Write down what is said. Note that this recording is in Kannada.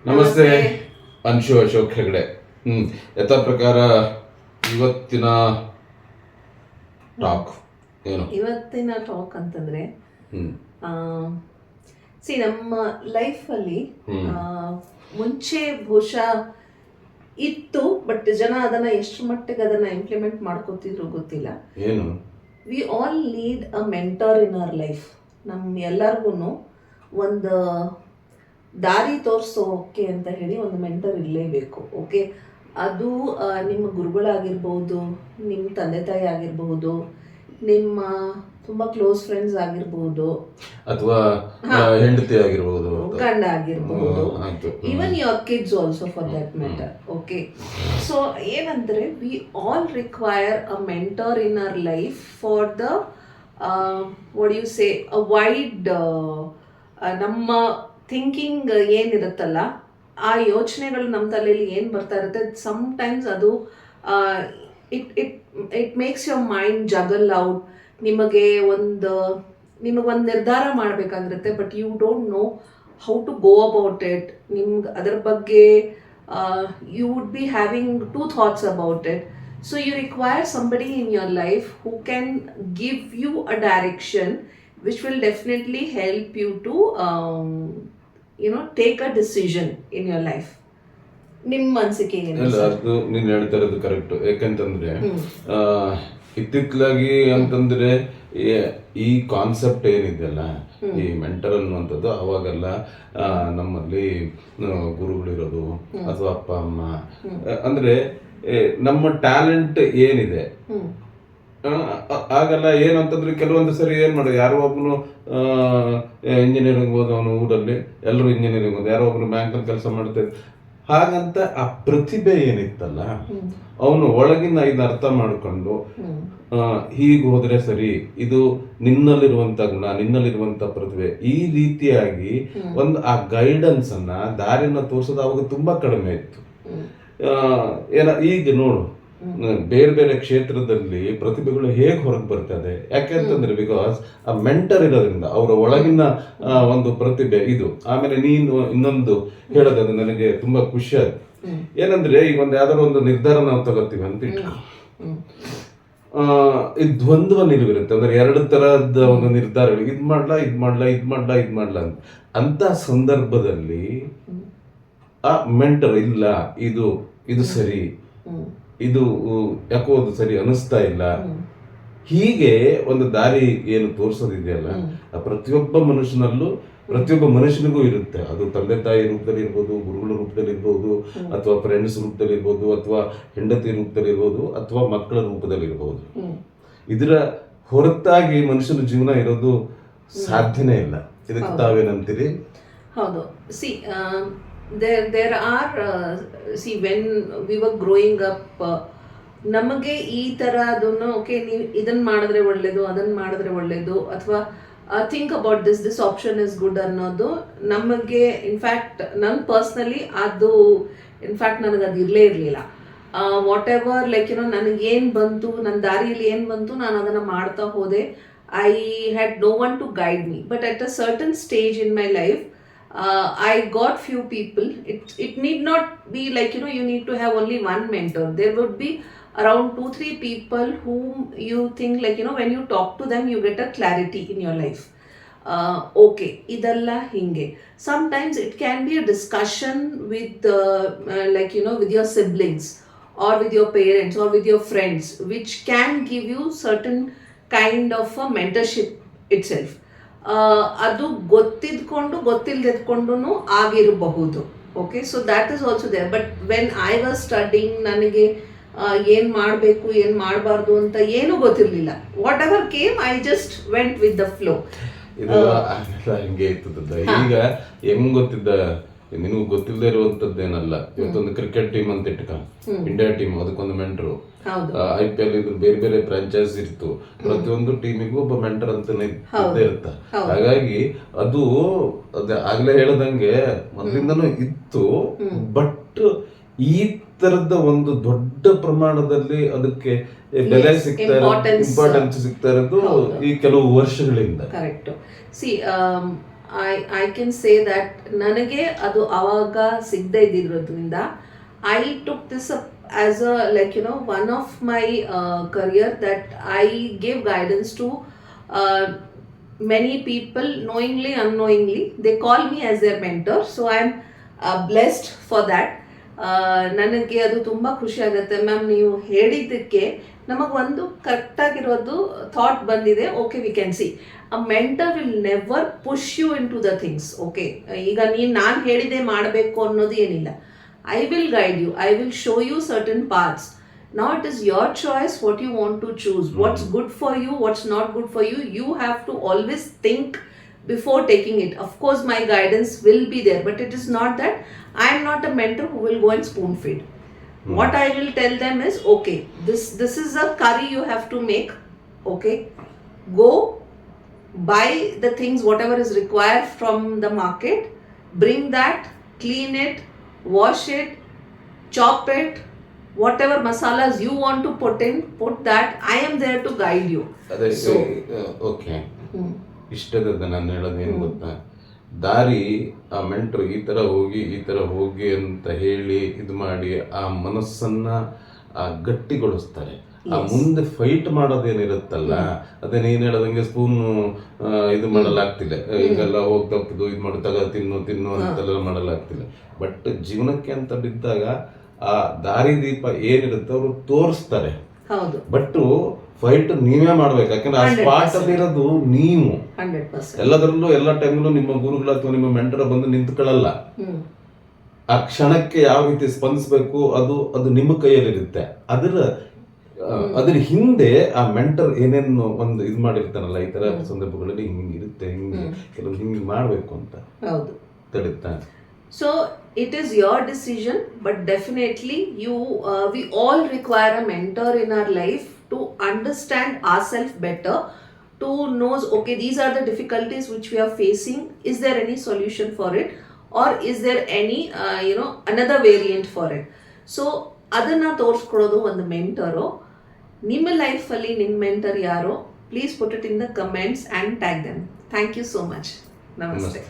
ನಮಸ್ತೆ ಅನ್ಶು ಅಶೋಕ್ ಹೆಗಡೆ. ಯಥಾ ಪ್ರಕಾರ ಇವತ್ತಿನ ಟಾಕ್ ಏನು? ಇವತ್ತಿನ ಟಾಕ್ ಅಂತಂದ್ರೆ ನಮ್ಮ ಲೈಫಲ್ಲಿ ಮುಂಚೆ ಬಹುಶಃ ಇತ್ತು, ಬಟ್ ಜನ ಅದನ್ನ ಎಷ್ಟು ಮಟ್ಟಿಗೆ ಅದನ್ನ ಇಂಪ್ಲಿಮೆಂಟ್ ಮಾಡ್ಕೋತಿದ್ರು ಗೊತ್ತಿಲ್ಲ. ಏನು? We all need a mentor in our life. ಎಲ್ಲರಿಗೂ ಒಂದು ದಾರಿ ತೋರಿಸೋಕೆ ಅಂತ ಹೇಳಿ ಒಂದು ಮೆಂಟರ್ ಇರಲೇಬೇಕು. ಓಕೆ, ಅದು ನಿಮ್ಮ ಗುರುಗಳಾಗಿರ್ಬೋದು, ನಿಮ್ಮ ತಂದೆ ತಾಯಿ ಆಗಿರ್ಬಹುದು, ನಿಮ್ಮ ತುಂಬ ಕ್ಲೋಸ್ ಫ್ರೆಂಡ್ಸ್ ಆಗಿರ್ಬೋದು, ಅಥವಾ ಹೆಂಡತಿ ಆಗಿರ್ಬೋದು, ಗಂಡ ಆಗಿರ್ಬೋದು, even your kids also for that matter. Okay, so ಏನಂದ್ರೆ we all require a mentor in our life for the what you say a wide ನಮ್ಮ ಥಿಂಕಿಂಗ್ ಏನಿರುತ್ತಲ್ಲ, ಆ ಯೋಚನೆಗಳು ನಮ್ಮ ತಲೆಯಲ್ಲಿ ಏನು ಬರ್ತಾ ಇರುತ್ತೆ, ಸಮ್ಟೈಮ್ಸ್ ಅದು it makes your mind juggle out. ನಿಮಗೊಂದು ನಿರ್ಧಾರ ಮಾಡಬೇಕಾಗಿರುತ್ತೆ, but you don't know how to go about it. ನಿಮ್ಗೆ ಅದರ ಬಗ್ಗೆ you would be having two thoughts about it. So you require somebody in your life who can give you a direction which will definitely help you to take a decision in your life. ನಿಮ್ಮ ಅನಿಸಿಕೆ ಏನು? ಅದು ನೀನು ಹೇಳ್ತಾ ಇರೋದು ಕರೆಕ್ಟ್. ಯಾಕಂತಂದ್ರೆ ಇತ್ತಿತ್ತಲಾಗಿ ಅಂತಂದ್ರೆ ಈ ಕಾನ್ಸೆಪ್ಟ್ ಏನಿದೆಯಲ್ಲ, ಈ ಮೆಂಟರ್ ಅನ್ನುವಂಥದ್ದು, ಅವಾಗೆಲ್ಲ ನಮ್ಮಲ್ಲಿ ಗುರುಗಳಿರೋದು ಅಥವಾ ಅಪ್ಪ ಅಮ್ಮ, ಅಂದ್ರೆ ನಮ್ಮ ಟ್ಯಾಲೆಂಟ್ ಏನಿದೆ ಆಗಲ್ಲ. ಏನಂತಂದ್ರೆ ಕೆಲವೊಂದು ಸರಿ ಏನ್ ಮಾಡೋದು, ಯಾರೋ ಒಬ್ಬನು ಇಂಜಿನಿಯರಿಂಗ್ ಓದವನು ಊರಲ್ಲಿ, ಎಲ್ಲರೂ ಇಂಜಿನಿಯರಿಂಗ್ ಓದ, ಯಾರೋ ಒಬ್ಬನು ಬ್ಯಾಂಕಲ್ಲಿ ಕೆಲಸ ಮಾಡ್ತಾರೆ. ಹಾಗಂತ ಆ ಪ್ರತಿಭೆ ಏನಿತ್ತಲ್ಲ, ಅವನು ಒಳಗಿನ ಇದನ್ನ ಅರ್ಥ ಮಾಡಿಕೊಂಡು ಹೀಗೆ ಹೋದ್ರೆ ಸರಿ, ಇದು ನಿನ್ನಲ್ಲಿರುವಂತ ಗುಣ, ನಿನ್ನಲ್ಲಿರುವಂತ ಪ್ರತಿಭೆ, ಈ ರೀತಿಯಾಗಿ ಒಂದು ಆ ಗೈಡೆನ್ಸ್ ಅನ್ನ, ದಾರಿನ ತೋರಿಸೋದು ಅವಾಗ ತುಂಬಾ ಕಡಿಮೆ ಇತ್ತು. ಈಗ ನೋಡು, ಬೇರೆ ಬೇರೆ ಕ್ಷೇತ್ರದಲ್ಲಿ ಪ್ರತಿಭೆಗಳು ಹೇಗೆ ಹೊರಗೆ ಬರ್ತದೆ. ಯಾಕೆಂತಂದ್ರೆ ಬಿಕಾಸ್ ಆ ಮೆಂಟರ್ ಇರೋದ್ರಿಂದ ಅವರ ಒಳಗಿನ ಒಂದು ಪ್ರತಿಭೆ ಇದು. ಆಮೇಲೆ ನೀನು ಇನ್ನೊಂದು ಹೇಳೋದು ನನಗೆ ತುಂಬಾ ಖುಷಿ ಆಯ್ತು. ಏನಂದ್ರೆ ಈಗ ಯಾವ್ದಾದ್ರು ಒಂದು ನಿರ್ಧಾರ ನಾವು ತಗೋತೀವಿ ಅಂತ ಇಟ್ಕೊ, ಈ ದ್ವಂದ್ವ ನಿಲುವಿರುತ್ತೆ. ಅಂದ್ರೆ ಎರಡು ತರಹದ ಒಂದು ನಿರ್ಧಾರಗಳು, ಇದ್ ಮಾಡ್ಲಾ ಅಂತ ಸಂದರ್ಭದಲ್ಲಿ ಆ ಮೆಂಟರ್ ಇಲ್ಲ, ಇದು ಸರಿ, ಇದು ಯಾಕೋ ಅದು ಸರಿ ಅನಿಸ್ತಾ ಇಲ್ಲ, ಹೀಗೆ ಒಂದು ದಾರಿ ಏನು ತೋರಿಸೋದಿದೆಯಲ್ಲ, ಪ್ರತಿಯೊಬ್ಬ ಮನುಷ್ಯನಿಗೂ ಇರುತ್ತೆ. ಅದು ತಂದೆ ತಾಯಿ ರೂಪದಲ್ಲಿ ಇರ್ಬೋದು, ಗುರುಗಳ ರೂಪದಲ್ಲಿ ಇರ್ಬೋದು, ಅಥವಾ ಫ್ರೆಂಡ್ಸ್ ರೂಪದಲ್ಲಿ ಇರ್ಬೋದು, ಅಥವಾ ಹೆಂಡತಿ ರೂಪದಲ್ಲಿ ಇರ್ಬೋದು, ಅಥವಾ ಮಕ್ಕಳ ರೂಪದಲ್ಲಿ ಇರ್ಬೋದು. ಇದರ ಹೊರತಾಗಿ ಮನುಷ್ಯನ ಜೀವನ ಇರೋದು ಸಾಧ್ಯನೇ ಇಲ್ಲ. ಇದಕ್ಕೆ ತಾವೇನಂತೀರಿ? ಹೌದು, there are when we were growing up, ನಮಗೆ ಈ ಥರ ಅದನ್ನು ಓಕೆ ನೀವು ಇದನ್ನು ಮಾಡಿದ್ರೆ ಒಳ್ಳೇದು, ಅದನ್ನು ಮಾಡಿದ್ರೆ ಒಳ್ಳೇದು, ಅಥವಾ think about this option is good ಅನ್ನೋದು ನಮಗೆ ಇನ್ಫ್ಯಾಕ್ಟ್ ನನ್ನ ಪರ್ಸ್ನಲಿ ಅದು ಇನ್ಫ್ಯಾಕ್ಟ್ ನನಗೆ ಅದು ಇರಲೇ ಇರಲಿಲ್ಲ. ವಾಟ್ ಎವರ್ ನನಗೇನು ಬಂತು, ನನ್ನ ದಾರಿಯಲ್ಲಿ ಏನು ಬಂತು, ನಾನು ಅದನ್ನು ಮಾಡ್ತಾ ಹೋದೆ. I had no one to guide me, but at a certain stage in my life I got few people. It need not be you need to have only one mentor. There would be around 2-3 people whom you think when you talk to them you get a clarity in your life. Okay, idalla hinge. Sometimes it can be a discussion with with your siblings or with your parents or with your friends, which can give you certain kind of a mentorship itself. ಅದು ಗೊತ್ತಿಲ್ದೆದ್ಕೊಂಡು ಆಗಿರಬಹುದು. Okay, so that is also there. But when I was studying, ನನಗೆ ಏನು ಮಾಡಬೇಕು ಏನು ಮಾಡಬಾರ್ದು ಅಂತ ಏನೂ ಗೊತ್ತಿರಲಿಲ್ಲ. Whatever came I just went with the flow. ಇದು ಹಿಂಗೆ ಇರ್ತದ. ಈಗ ಹೆಂಗ್ ಗೊತ್ತಿದ್ದ, ನಿನಗೂ ಗೊತ್ತಿಲ್ಲದೆ ಇರುವಂತದ್ದೇನಲ್ಲ. ಇವತ್ತೊಂದು ಕ್ರಿಕೆಟ್ ಟೀಮ್ ಅಂತ ಇಟ್ಕ, ಇಂಡಿಯಾ ಟೀಮ್, ಅದಕ್ಕೊಂದು ಮೆಂಟರು. IPL ಇದು ಬೇರೆ ಬೇರೆ ಫ್ರಾಂಚೈಸ್ ಇರ್ತು, ಪ್ರತಿಯೊಂದು ಟೀಮಿಗೂ ಒಬ್ಬ ಮೆಂಟರ್ ಅಂತಾನೆ ಇದ್ದೇ ಇರ್ತ. ಹಾಗಾಗಿ ಅದು ಆಗ್ಲೇ ಹೇಳದಂಗೆ ಮೊದಲಿಂದನೂ ಇತ್ತು. ಬಟ್ ಈ ತರದ ಒಂದು ದೊಡ್ಡ ಪ್ರಮಾಣದಲ್ಲಿ ಅದಕ್ಕೆ ಬೆಲೆ ಸಿಗ್ತಾ ಇರೋದು, ಇಂಪಾರ್ಟೆನ್ಸ್ ಸಿಗ್ತಾ ಇರೋದು ಈ ಕೆಲವು ವರ್ಷಗಳಿಂದ. Correct. I can say that ನನಗೆ ಅದು ಆವಾಗ ಸಿಗದೇ ಇದ್ದಿರೋದ್ರಿಂದ I took this up as a like you know one of my career that I gave guidance to many people knowingly unknowingly they call me as their mentor, so I am blessed for that. ನನಗೆ ಅದು ತುಂಬ ಖುಷಿ ಆಗುತ್ತೆ ಮ್ಯಾಮ್. ನೀವು ಹೇಳಿದ್ದಕ್ಕೆ ನಮಗೊಂದು ಕರೆಕ್ಟಾಗಿರೋದು ಥಾಟ್ ಬಂದಿದೆ. Okay, we can see a mentor will never push you into the things. Okay, ಈಗ ನಾನು ಹೇಳಿದೆ ಮಾಡಬೇಕು ಅನ್ನೋದು ಏನಿಲ್ಲ. I will guide you, I will show you certain parts. Now it is your choice what you want to choose. What's good for you, what's not good for you. You have to always think before taking it. Of course, my guidance will be there, but it is not that I am not a mentor who will go and spoon feed. What I will tell them is, okay, this is a curry you have to make. Okay, go buy the things whatever is required from the market. Bring that, clean it, wash it, chop it. Whatever masalas you want to put in, put that. I am there to guide you. ಅದೇ ಓಕೆ, ಇಷ್ಟದ ನಾನು ಹೇಳೋದು ಏನು ಗೊತ್ತಾ, ದಾರಿ ಆ ಮೆಂಟ್ರು ಈ ತರ ಹೋಗಿ ಅಂತ ಹೇಳಿ ಇದು ಮಾಡಿ ಆ ಮನಸ್ಸನ್ನ ಗಟ್ಟಿಗೊಳಿಸ್ತಾರೆ. ಆ ಮುಂದೆ ಫೈಟ್ ಮಾಡೋದೇನಿರುತ್ತಲ್ಲ, ಅದೇ ನೀನ್ ಹೇಳೋದಂಗೆ ಸ್ಪೂನ್ ಇದು ಮಾಡಲಾಗ್ತಿಲ್ಲ, ಈಗೆಲ್ಲ ಹೋಗಿ ತಪ್ಪದು ಇದು ಮಾಡಿ ತಿನ್ನು ಅಂತೆಲ್ಲ ಮಾಡಲಾಗ್ತಿಲ್ಲ. ಬಟ್ ಜೀವನಕ್ಕೆ ಅಂತ ಬಿದ್ದಾಗ ಆ ದಾರಿ ದೀಪ ಏನಿರುತ್ತೆ ಅವರು ತೋರಿಸ್ತಾರೆ. ಬಟ್ ಫೈಟ್ ನೀವೇ ಮಾಡ್ಬೇಕು, ಯಾಕಂದ್ರೆ ಆ ಸ್ಪಾಟ್ ಅಲ್ಲಿ ಇರೋದು ನೀವು. ಎಲ್ಲದರಲ್ಲೂ ಎಲ್ಲ ಟೈಮಲ್ಲೂ ನಿಮ್ಮ ಗುರುಗಳು ಅಥವಾ ನಿಮ್ಮ ಮೆಂಟರ್ ಬಂದು ನಿಂತ್ಕೊಳ್ಳಲ್ಲ. ಆ ಕ್ಷಣಕ್ಕೆ ಯಾವ ರೀತಿ ಸ್ಪಂದಿಸಬೇಕು ಅದು ನಿಮ್ಮ ಕೈಯಲ್ಲಿರುತ್ತೆ. ಅದ್ರ ಹಿಂದೆ ಆ ಮೆಂಟರ್ ಏನೇನು ಒಂದು ಇದು ಮಾಡಿರ್ತಾರಲ್ಲ, ಈ ತರ ಸಂದರ್ಭಗಳಲ್ಲಿ ಹಿಂಗಿರುತ್ತೆ, ಕೆಲವೊಂದು ಹಿಂಗೆ ಮಾಡ್ಬೇಕು ಅಂತ ತಡುತ್ತಾ. So it is your decision, but definitely we all require a mentor in our life to understand ourselves better, to know, okay, these are the difficulties which we are facing. Is there any solution for it, or is there any another variant for it? So ಅದನ್ನ ತೋರಿಸ್ಕೊಡೋದು ಒಂದು ಮೆಂಟರು. ನಿಮ್ಮ ಲೈಫಲ್ಲಿ ನಿಮ್ಮ ಮೆಂಟರ್ ಯಾರೋ, please put it in the comments and tag them. Thank you so much. ನಮಸ್ತೆ.